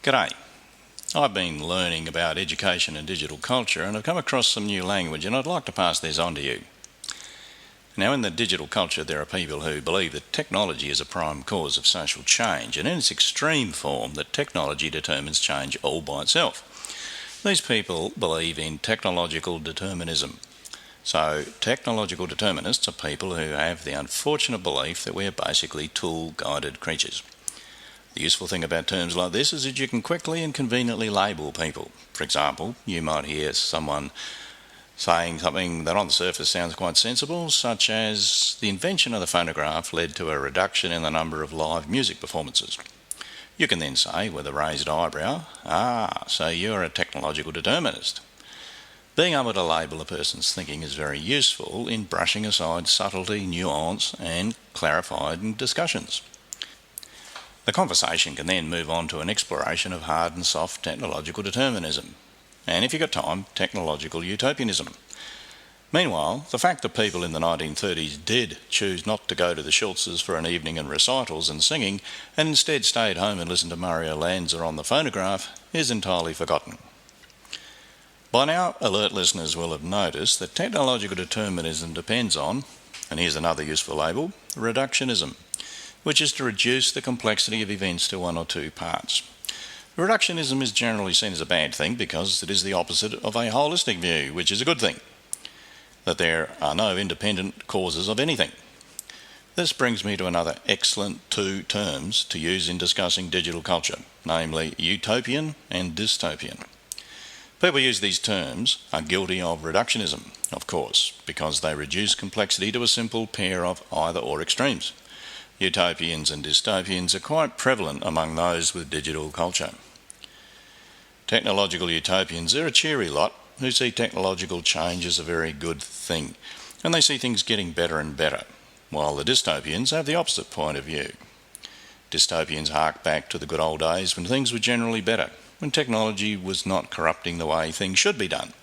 G'day. I've been learning about education and digital culture and I've come across some new language and I'd like to pass this on to you. Now, in the digital culture there are people who believe that technology is a prime cause of social change, and in its extreme form that technology determines change all by itself. These people believe in technological determinism. So technological determinists are people who have the unfortunate belief that we are basically tool-guided creatures. The useful thing about terms like this is that you can quickly and conveniently label people. For example, you might hear someone saying something that on the surface sounds quite sensible, such as the invention of the phonograph led to a reduction in the number of live music performances. You can then say with a raised eyebrow, so you're a technological determinist. Being able to label a person's thinking is very useful in brushing aside subtlety, nuance and clarified in discussions. The conversation can then move on to an exploration of hard and soft technological determinism, and if you've got time, technological utopianism. Meanwhile, the fact that people in the 1930s did choose not to go to the Schultzes for an evening and recitals and singing, and instead stayed home and listened to Mario Lanza on the phonograph, is entirely forgotten. By now, alert listeners will have noticed that technological determinism depends on, and here's another useful label, reductionism, which is to reduce the complexity of events to one or two parts. Reductionism is generally seen as a bad thing because it is the opposite of a holistic view, which is a good thing, that there are no independent causes of anything. This brings me to another excellent two terms to use in discussing digital culture, namely utopian and dystopian. People use these terms are guilty of reductionism, of course, because they reduce complexity to a simple pair of either or extremes. Utopians and dystopians are quite prevalent among those with digital culture. Technological utopians are a cheery lot who see technological change as a very good thing, and they see things getting better and better, while the dystopians have the opposite point of view. Dystopians hark back to the good old days when things were generally better, when technology was not corrupting the way things should be done.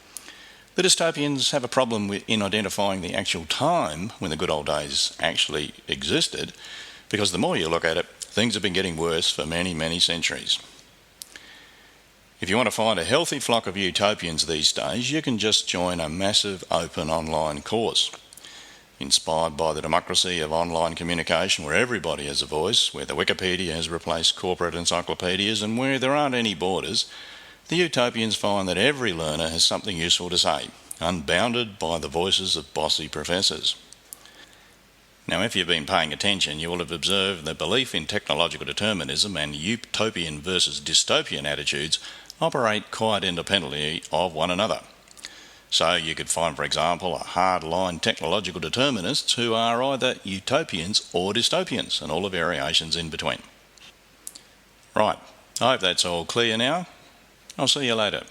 The dystopians have a problem in identifying the actual time when the good old days actually existed, because the more you look at it, things have been getting worse for many, many centuries. If you want to find a healthy flock of utopians these days, you can just join a massive open online course. Inspired by the democracy of online communication where everybody has a voice, where the Wikipedia has replaced corporate encyclopedias and where there aren't any borders, the utopians find that every learner has something useful to say, unbounded by the voices of bossy professors. Now, if you've been paying attention, you will have observed that belief in technological determinism and utopian versus dystopian attitudes operate quite independently of one another. So you could find, for example, a hard-line technological determinists who are either utopians or dystopians, and all the variations in between. Right, I hope that's all clear now. I'll see you later.